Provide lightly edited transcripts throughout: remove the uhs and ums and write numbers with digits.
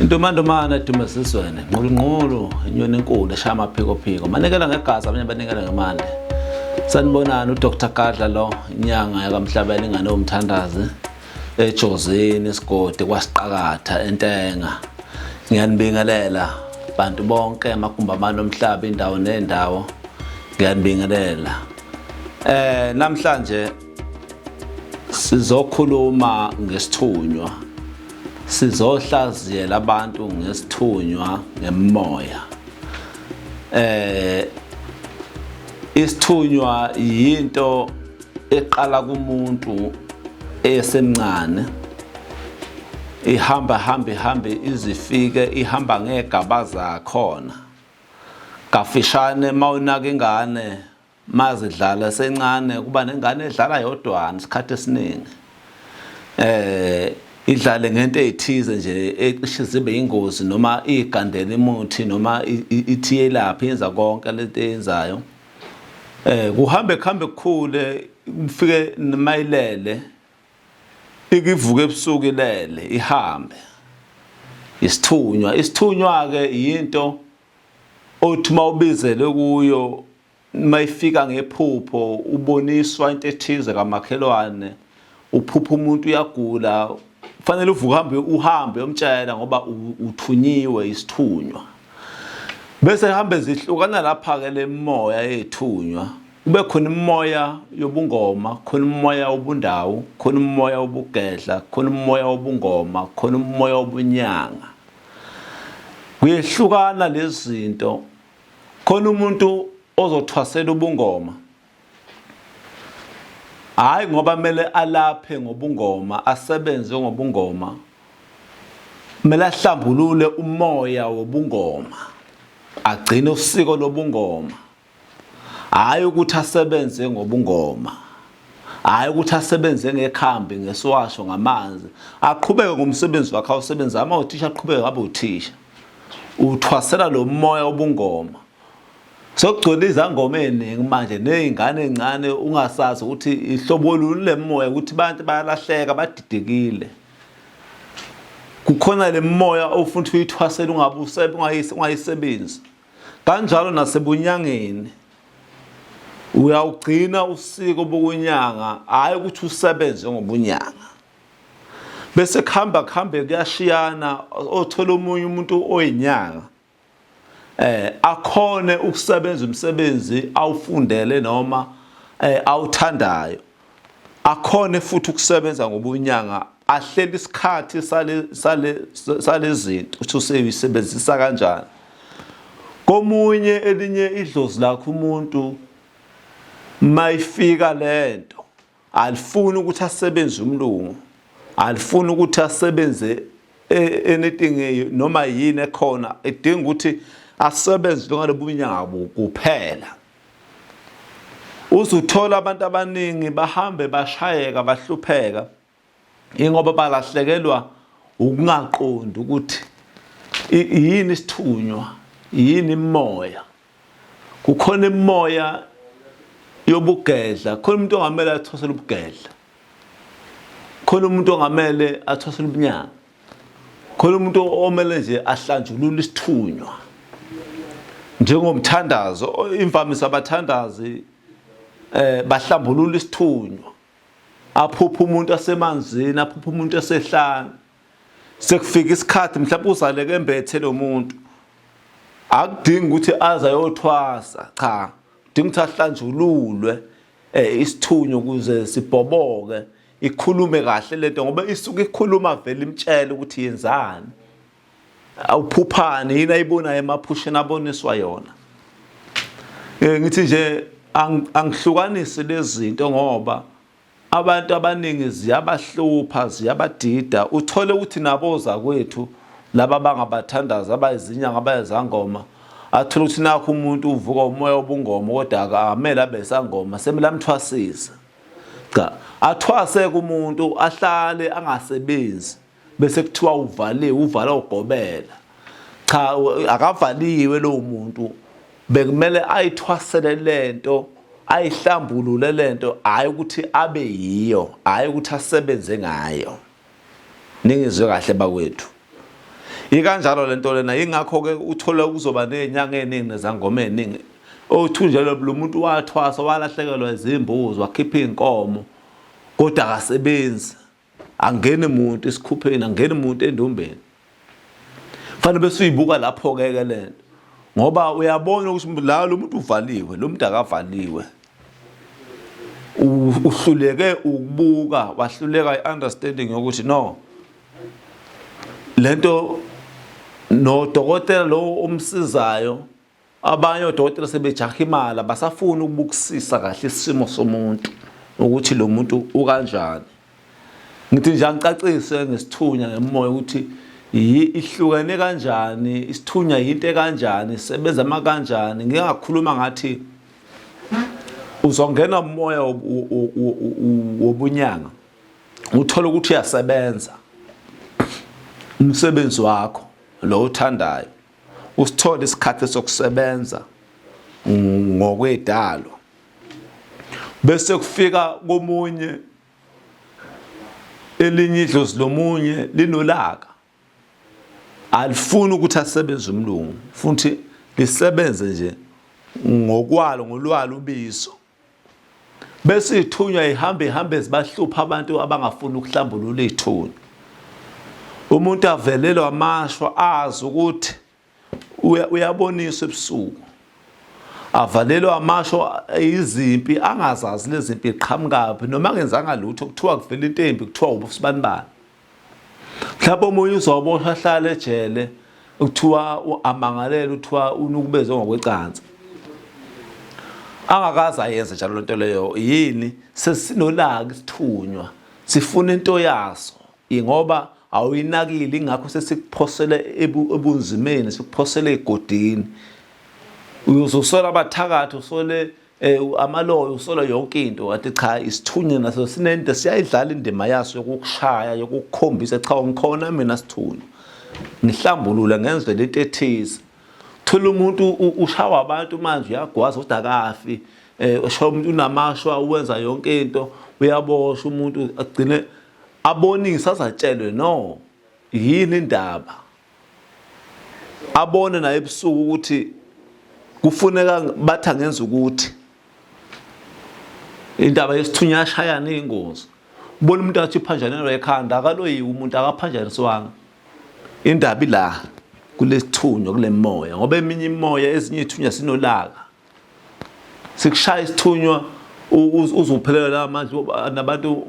Intomantomana edumasiswene nqulu inyoni enkulu eshaya amaphiko manikela ngegazi abanye banikela ngemali. Sanibonani uDr Gadla lo inyanga yakamhlabeni ingane omthandazi eJozini isigodi kwasiqakatha entenga. Ngiyanibingelela bantu bonke amagumbamani omhlaba indawo nendawo. Ngiyanibingelela. Namhlanje sizokhuluma ngesithunywa. Sizohlaziyela abantu ngesithunywa ngemoya. Isithunywa yinto eqala kumuntu esemncane, ihamba izifike ihamba ngegaba zakhona. Kafishane mawunaka ingane mazidlala sencane kuba nengane edlala yodwana isikhathi esiningi. Idlale ngento ezithize nje ecishe zibe ingozi noma igandela imuthi noma ithi yelapha yenza konke lento eyenzayo. Kuhambe kukhule ufike nemayilele ikivuka ebusuku ilele ihambe. Isithunywa ke into othi mawubizele kuyo mayifika ngephupho uboniswa into ethize kamakhelwane, uphupha umuntu uyagula, kufanele uhambe uyomtshela ngoba uthunyiwe isithunywa. Bese hambe zihlukana lapha ke lemoya yethunywa. Kube khona imoya yobungoma, khona umoya wobundawo, khona umoya wobugedla, khona umoya wobungoma, khona umoya wobunyanga. Kuyehlukana lezi zinto. Khona umuntu ozothwasela ubungoma. Hayi ngoba mele alaphe ngobungoma, asebenze ngobungoma. Mele ahlambulule umoya wobungoma. Agcine usiko lobungoma. Hayi ukuthi asebenze ngobungoma. Hayi ukuthi asebenze ngekhambi ngeswasho ngamanzi. Aqhubeke ngomsebenzi wakhe awusebenza ama uthisha aqhubeke ngabe uthisha. Uthwasela lo moya wobungoma. Sokugcwele izangoma eziningi manje nezingane ezincane ungasazi ukuthi ihlobo lule moya ukuthi abantu bayalahleka badidekile. Kukhona le moya ofuna uyithwasela ungabe ungayisebenzi. Kanjalo nasebunyangeni uyawugcina usiko bokunyanga hayi ukuthi usebenze ngobunyanga. Bese kuhamba kuyashiyana othola umunye umuntu oyinyanga akhone ukusebenza umsebenzi awufundele noma awuthandayo. Akhone futhi ukusebenza ngobunyanga, ahlele isikhathi sale zinto ukuthi usebenzisa kanjani. Komunye elinye idlozi lakho umuntu mayifika lento alifuni ukuthi asebenze umlungu, alifuni ukuthi asebenze anything noma yini ekhona, edinga ukuthi asebenze ngalobunyanga kuphela. Uzuthola abantu abaningi bahambe bashayeka bahlupheka ingoba balahlekelwa ukungaqondi ukuthi yini isithunywa, yini imoya. Kukhona imoya yobugedla, khona umuntu ongamele athwasele ubugedla, khona umuntu ongamele athwasele ubunyanga, khona umuntu omele nje ahlanjulule isithunywa. Njengomthandazo imvamisa abathandazi bahlambulula isithunywa. Aphupha umuntu asemanzini, aphupha umuntu esehlane. Sekufika isikhathi mhlawumbe uzaleke embethe lo muntu. Akudingi ukuthi aze ayothwasa, cha. Udinga ukuthi ahlanjululwe isithunywa ukuze sibhoboke, ikhulume kahle lento ngoba isuke ikhuluma vele imtshela ukuthi yenzani. Awuphuphani yini ayibonayo emaphusheni aboniswa yona. Ngithi nje angihlukanisi lezi zinto ngoba abantu abaningi ziyabahlupha, ziyabadida. Uthole ukuthi naboza kwethu laba bangabathandaza abayizinyanga abayezangoma, athola ukuthi nakho umuntu uvuka umoya wobungoma kodwa akamele abe sangoma, semela amthwasisa. Cha, athwase kumuntu ahlale angasebenzi bese kuthiwa uvala ugobela. Cha, akavaliwe lo muntu. Bekumele ayithwasele lento, ayihlambulule lento, hayi ukuthi abe yiyo, hayi ukuthi asebenze ngayo. Ningizwe kahle bakwethu. ikanjalo lento lena ingakho ke uthola kuzoba nezinyanga eziningi nezangoma eziningi othunjelo lo muntu wathwasa walahlekelwa izimbuzi wakhipha inkomo kodwa akasebenzi angene umuntu esikhupheni angene umuntu endombeni fanele bese uyibuka lapho ke lento ngoba uyabona ukuthi la lo muntu uvaliwe lo muntu akavaliwe uhluleke ukubuka wahluleka iunderstanding ukuthi no lento no dokotela lo umsizayo abanye odokotela sebejaha imali basafuna ukubukisisa kahle isimo somuntu ukuthi lo muntu ukanjani ngithi nje angicacise ngesithunya ngemoya ukuthi ihlukene kanjani isithunya into kanjani isebenza kanjani ngingakhuluma ngathi uzongena umoya wobunyanga uthola ukuthi uyasebenza umsebenzi wakho lo uthandayo usithola isikhathi sokusebenza ngokwedalo bese kufika komunye elinye idlozi lomunye linolaka alifuni ukuthi asebenze umlungu futhi lisebenze nje ngokwalo ngolwalo ubizo bese ithunywa ihambe zibahlupha abantu abangafuni ukuhlambulula ithunywa umuntu avelelwa amashwa azi ukuthi uyaboniswa ebusuku avalelwa amashwa izimpi angazazi lezi zimpi iqhamukaphi noma ngenzanga lutho kuthiwa kuvela intembi kuthiwa ubusibani mhlawumbe umunye uzoboshwa ahlala ejele kuthiwa amangalela uthiwa unukubezwe ngokwecansi angakaze ayenze njalo lento leyo yini sesinolaka isithunywa sifuna into yaso ingoba awuyinakile ingakho sesikuphosele ebunzimeni sikuphosele egodini uzosola abathakathi usole amaloyo usola yonke into kanti cha isithunywa naso sinento siyayidlala indima yaso yokukushaya yokukukhombisa cha ngikhona mina sithunywa nihlambulula ngenze lento ethize thola umuntu ushawa abantu manje uyagwaza kodwa akafi ushawa umuntu unamashwa uwenza yonke into uyaboshwa umuntu agcine abonisa azatshelwe no yini indaba abone naye ebusuku ukuthi kufuneka bathi angenza ukuthi indaba yesithunywa yashayana ingozi ubona umuntu athi phanjanelwa ekhanda akaloyiwe umuntu akaphanjaniswanga indaba ila kulesithunywa kule moya ngoba eminye imoya ezinye ithunywa sinolaka sikushaya isithunywa uzuphelela la manje nabantu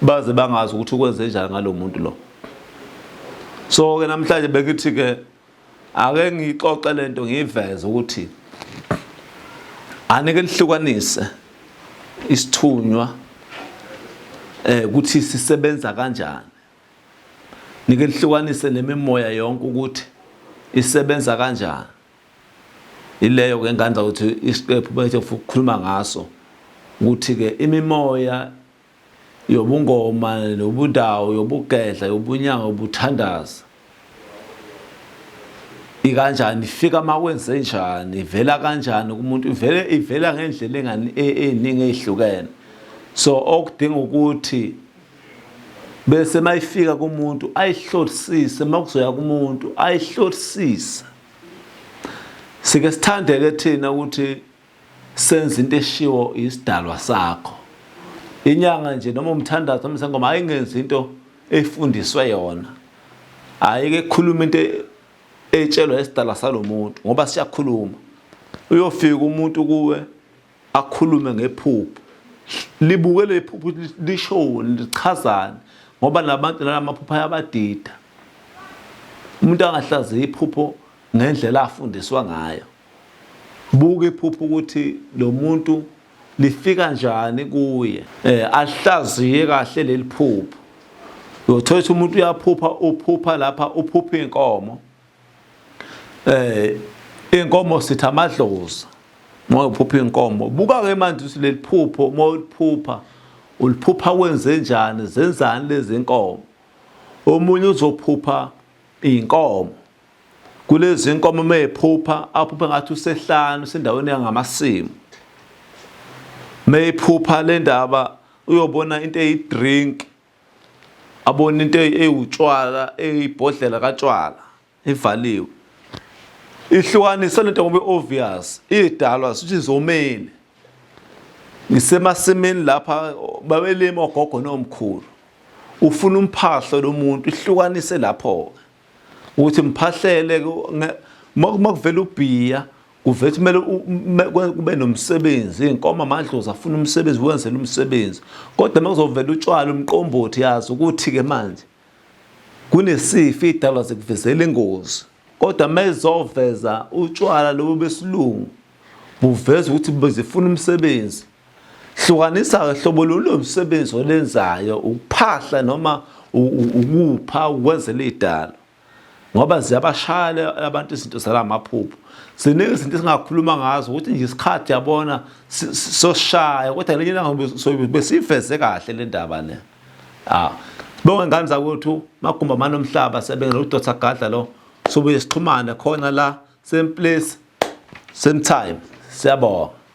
baze bangazi ukuthi ukwenze njani ngalo muntu lo so ke namhlanje bekithi ke ake ngixoxe lento ngiveze ukuthi anike lihlukanise isithunywa ukuthi sisebenza kanjani nike lihlukanise nemimoya yonke ukuthi isebenza kanjani ileyo ke ngandla ukuthi isiqephu bethe ukukhuluma ngaso ukuthi ke imimoya yobungoma nobundawo yobugedla yobunyanga obuthandaza ikanjani ifika makwenze njani ivela kanjani kumuntu ivela ngendlela eziningi ezihlukene so okudinga ukuthi bese mayifika kumuntu ayihlolisise makuzoya kumuntu ayihlolisise sike sithandeke thina ukuthi senze into eshiwo isidalwa sakho inyanga nje noma umthandazo umsengoma ayingenzi into efundiswe yona ayike khuluma into etshelwa esidala salomuntu ngoba siyakhuluma uyofika umuntu kuwe akhulume ngephupho libuke lephupho lisho lichazana ngoba nabantu namaphupho ayabadida umuntu angahlazi iphupho ngendlela afundiswa ngayo buka iphupho ukuthi lo muntu lifika njani kuye ahlaziye kahle leliphupho uyothola umuntu uyaphupha uphupha lapha uphupha inkomo inkomo sithi amadlozi uma uphupha inkomo buka ke manje ukuthi leliphupho uma uliphupha uliphupha wenze njani zenzani lezi inkomo omunye uzophupha inkomo kulezi inkomo meyiphupha aphupha ngathi usehlanu sendaweni yangamasimu meyiphupha le ndaba uyobona into eyidrink abona into ewutshwala eyibhodlela katshwala ivaliwe ihlukanisa lento ngoba obvious idalwa sithi zomele ngisemasimini lapha babelima ogogo nomkhulu ufuna umphahlo lomuntu ihlukanise lapho ukuthi mphahlele makuvela ubhiya kuvela kumele kube nomsebenzi inkomo amadlozi afuna umsebenzi wenzela umsebenzi kodwa makuzovela utshwala umqombothi yazi ukuthi ke manje kunesifo idalwa zikuvezela ingozi kodwa mezoveza utshwala lobu besilungu buveza ukuthi bezifuna umsebenzi hlukanisa hlobo lomsebenzi olenzayo ukuphahla noma ukupha ukwenzela idalo ngoba ziyabashaya abantu izinto zalamaphupho ziningi izinto esingakhuluma ngazo ukuthi nje isikhathi yabona soshaya kodwa lenye ilanga besiveze kahle le ndaba le bonke ngane zakwethu magumba manomhlaba sebengela uDr Gadla lo sobuye sixhumane khona la same place same time siyabonga.